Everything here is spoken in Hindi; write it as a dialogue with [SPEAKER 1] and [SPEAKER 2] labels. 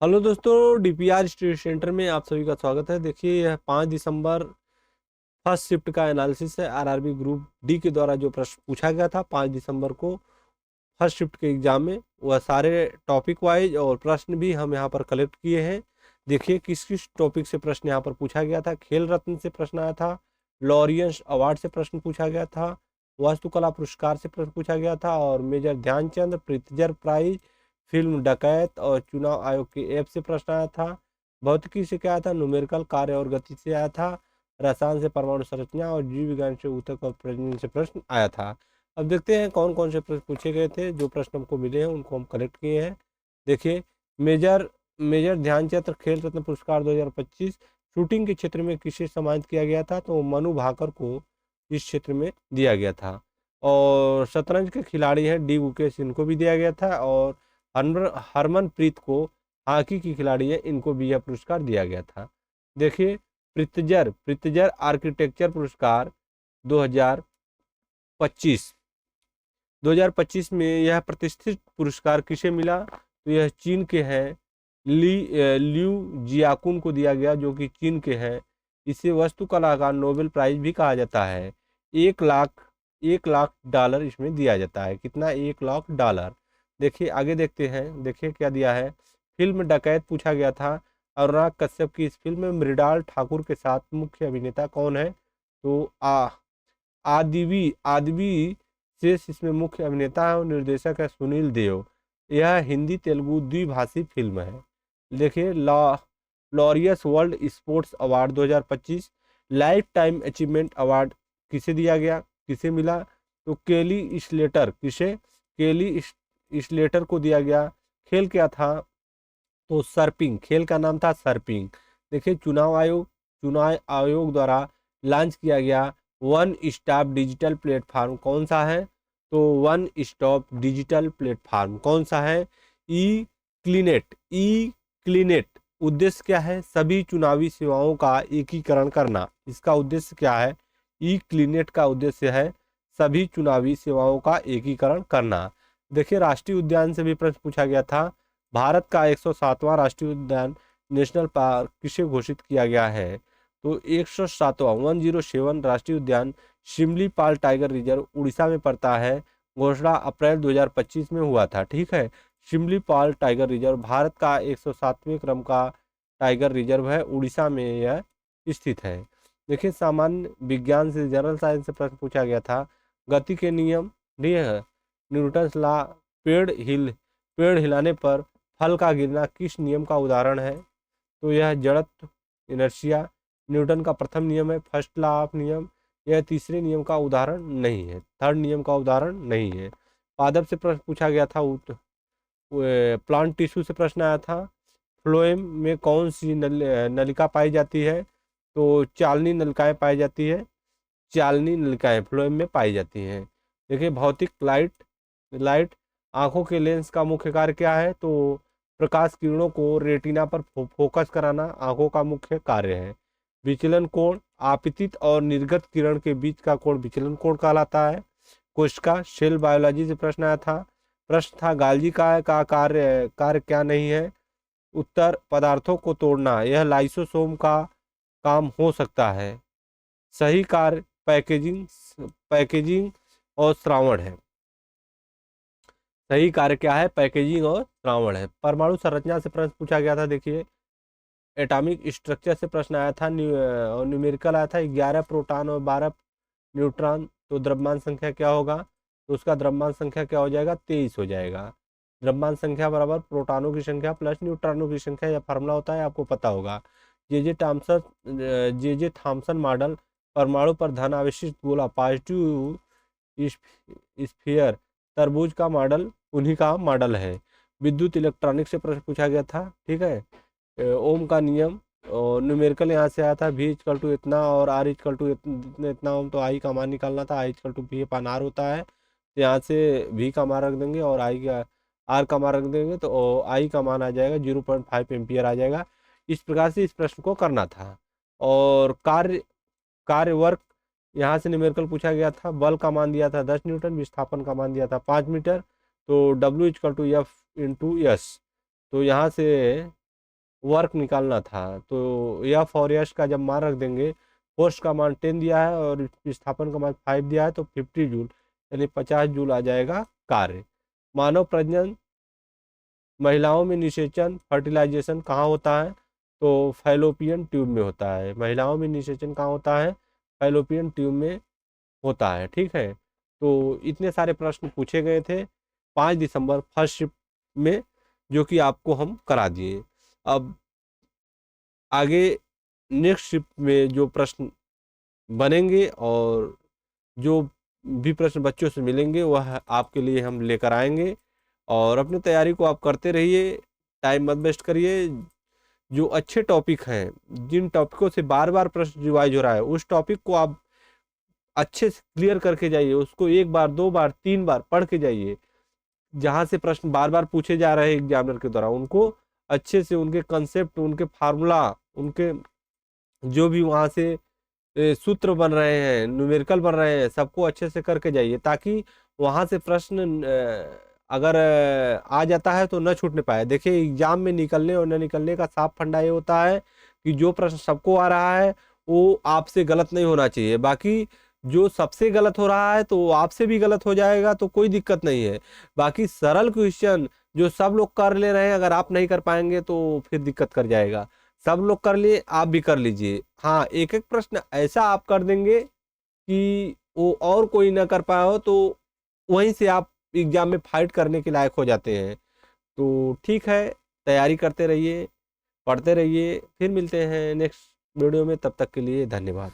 [SPEAKER 1] हेलो दोस्तों, डीपीआर स्टडी सेंटर में आप सभी का स्वागत है। देखिए, यह 5 दिसंबर फर्स्ट शिफ्ट का एनालिसिस है। आरआरबी ग्रुप डी के द्वारा जो प्रश्न पूछा गया था 5 दिसंबर को फर्स्ट शिफ्ट के एग्जाम में, वह सारे टॉपिक वाइज और प्रश्न भी हम यहाँ पर कलेक्ट किए हैं। देखिए किस किस टॉपिक से प्रश्न यहाँ पर पूछा गया था। खेल रत्न से प्रश्न आया था, लॉरियंस अवार्ड से प्रश्न पूछा गया था, वास्तुकला पुरस्कार से प्रश्न पूछा गया था, और major Dhyanchand Pritzker prize, film डकैत और चुनाव आयोग के ऐप से प्रश्न आया था। भौतिकी से क्या आया था, न्यूमेरिकल कार्य और गति से आया था। रसायन से परमाणु संरचना और जीव विज्ञान से ऊतक और प्रजनन से प्रश्न आया था। अब देखते हैं कौन कौन से प्रश्न पूछे गए थे। जो प्रश्न हमको मिले हैं उनको हम कलेक्ट किए हैं। देखिए, मेजर मेजर ध्यानचंद खेल रत्न पुरस्कार 2025 शूटिंग के क्षेत्र में किसे सम्मानित किया गया था, तो मनु भाकर को इस क्षेत्र में दिया गया था। और शतरंज के खिलाड़ी हैं डी गुकेश, इनको भी दिया गया था। और हरमनप्रीत को हॉकी की खिलाड़ी है, इनको भी यह पुरस्कार दिया गया था। देखिए, प्रित्जर आर्किटेक्चर पुरस्कार 2025 2025 में यह प्रतिष्ठित पुरस्कार किसे मिला, तो यह चीन के हैं ल्यू जियाकुन को दिया गया, जो कि चीन के हैं। इसे वास्तुकला का नोबेल प्राइज भी कहा जाता है। 1 लाख $1 लाख इसमें दिया जाता है। कितना? $1 लाख। देखिए आगे देखते हैं। देखिए क्या दिया है। फिल्म डकैत पूछा गया था। अनुराग कश्यप की इस फिल्म में मृणाल ठाकुर के साथ मुख्य अभिनेता कौन है, तो आदिवी आदवी शेष इसमें मुख्य अभिनेता है और निर्देशक है सुनील देव। यह हिंदी तेलुगु द्विभाषी फिल्म है। देखिए, Laureus world sports award 2025 life time achievement award किसे दिया गया, किसे मिला, तो केली स्लेटर को दिया गया। खेल क्या था, तो सर्पिंग, खेल का नाम था सर्पिंग। देखिए, चुनाव आयोग द्वारा लॉन्च किया गया वन स्टॉप डिजिटल प्लेटफॉर्म कौन सा है, तो वन स्टॉप डिजिटल प्लेटफॉर्म कौन सा है, ई क्लिनेट उद्देश्य क्या है, सभी चुनावी सेवाओं का एकीकरण करना। इसका उद्देश्य क्या है, ई क्लिनेट का उद्देश्य है सभी चुनावी सेवाओं का एकीकरण करना। देखिए, राष्ट्रीय उद्यान से भी प्रश्न पूछा गया था। भारत का 107वां राष्ट्रीय उद्यान नेशनल पार्क किसे घोषित किया गया है, तो 107वां 107 राष्ट्रीय उद्यान शिमलीपाल टाइगर रिजर्व उड़ीसा में पड़ता है। घोषणा अप्रैल 2025 में हुआ था। ठीक है, शिमलीपाल टाइगर रिजर्व भारत का 107वें क्रम का टाइगर रिजर्व है, उड़ीसा में यह स्थित है। देखिए, सामान्य विज्ञान से जनरल साइंस से प्रश्न पूछा गया था। गति के नियम, ठीक है, न्यूटन्स लॉ, पेड़ हिलाने पर फल का गिरना किस नियम का उदाहरण है, तो यह जड़त्व इनर्शिया न्यूटन का प्रथम नियम है, फर्स्ट लॉ ऑफ नियम। यह तीसरे नियम का उदाहरण नहीं है, थर्ड नियम का उदाहरण नहीं है। पादप से प्रश्न पूछा गया था। प्लांट टिश्यू से प्रश्न आया था। फ्लोएम में कौन सी नलिका पाई जाती है, तो चालनी नलिकाएं पाई जाती है। चालनी नलिकाएं फ्लोएम में पाई जाती हैं। देखिए, भौतिक लाइट लाइट आंखों के लेंस का मुख्य कार्य क्या है, तो प्रकाश किरणों को रेटिना पर फोकस कराना आंखों का मुख्य कार्य है। विचलन कोण आपतित और निर्गत किरण के बीच का कोण विचलन कोण कहलाता है। कोशिका सेल बायोलॉजी से प्रश्न आया था। प्रश्न था गाल्जी का कार्य कार्य क्या नहीं है, उत्तर पदार्थों को तोड़ना, यह लाइसोसोम का काम हो सकता है। सही कार्य पैकेजिंग और श्रावण है। सही कार्य क्या है, पैकेजिंग और श्रावण है। परमाणु संरचना से प्रश्न पूछा गया था। देखिए, एटॉमिक स्ट्रक्चर से प्रश्न आया था। और न्यूमेरिकल आया था 11 प्रोटॉन और 12 न्यूट्रॉन, तो द्रव्यमान संख्या क्या होगा, तो उसका द्रव्यमान संख्या क्या हो जाएगा, 23 हो जाएगा। द्रव्यमान संख्या बराबर प्रोटॉनों की संख्या प्लस न्यूट्रॉनों की संख्या, यह फार्मूला होता है, आपको पता होगा। जे जे थॉम्सन मॉडल परमाणु पर धन आवेशित गोला पॉजिटिव स्फीयर तरबूज का मॉडल उन्हीं का मॉडल है। विद्युत इलेक्ट्रॉनिक से प्रश्न पूछा गया था। ठीक है, ओम का नियम और न्यूमेरिकल यहाँ से आया था। भी इजकल टू इतना और आर इजकल टू इतना ओम, तो आई का मान निकालना था। आई इजकल टू भी अपान आर होता है, तो यहाँ से भी का मान रख देंगे और आई का आर का मान रख देंगे, तो आई का मान आ जाएगा 0.5 एम्पियर आ जाएगा। इस प्रकार से इस प्रश्न को करना था। और कार्य वर्क यहाँ से न्यूमेरिकल पूछा गया था। बल का मान दिया था 10 न्यूटन, विस्थापन का मान दिया था 5 मीटर, तो W is equal to F into S, तो यहाँ से वर्क निकालना था। तो यह फॉर यश का जब मान रख देंगे, फोर्स का मान 10 दिया है और विस्थापन का मान 5 दिया है, तो 50 जूल यानी 50 जूल आ जाएगा कार्य। मानव प्रजनन, महिलाओं में निषेचन फर्टिलाइजेशन कहाँ होता है? तो फैलोपियन ट्यूब में होता है। महिलाओं में निषेचन कहाँ होता है? फैलोपियन ट्यूब में होता है। ठीक है, तो इतने सारे प्रश्न पूछे गए थे 5 दिसंबर फर्स्ट शिफ्ट में, जो कि आपको हम करा दिए। अब आगे नेक्स्ट शिफ्ट में जो प्रश्न बनेंगे और जो भी प्रश्न बच्चों से मिलेंगे वह आपके लिए हम लेकर आएंगे। और अपनी तैयारी को आप करते रहिए, टाइम मत वेस्ट करिए। जो अच्छे टॉपिक हैं, जिन टॉपिकों से बार बार प्रश्न रिवाइज हो रहा है, उस टॉपिक को आप अच्छे से क्लियर करके जाइए, उसको 1 बार 2 बार 3 बार पढ़ के जाइए। जहाँ से प्रश्न बार बार पूछे जा रहे हैं एग्जामिनर के द्वारा, उनको अच्छे से उनके कंसेप्ट, उनके फार्मूला, उनके जो भी वहाँ से सूत्र बन रहे हैं, न्यूमेरिकल बन रहे हैं, सबको अच्छे से करके जाइए, ताकि वहाँ से प्रश्न अगर आ जाता है तो न छूटने पाए। देखिए, एग्जाम में निकलने और न निकलने का साफ फंडा ये होता है कि जो प्रश्न सबको आ रहा है वो आपसे गलत नहीं होना चाहिए। बाकी जो सबसे गलत हो रहा है तो वो आपसे भी गलत हो जाएगा, तो कोई दिक्कत नहीं है। बाकी सरल क्वेश्चन जो सब लोग कर ले रहे हैं, अगर आप नहीं कर पाएंगे तो फिर दिक्कत कर जाएगा। सब लोग कर लिए, आप भी कर लीजिए। हाँ, एक एक प्रश्न ऐसा आप कर देंगे कि वो और कोई ना कर पाया हो, तो वहीं से आप एग्जाम में फाइट करने के लायक हो जाते हैं। तो ठीक है, तैयारी करते रहिए, पढ़ते रहिए। फिर मिलते हैं नेक्स्ट वीडियो में, तब तक के लिए धन्यवाद।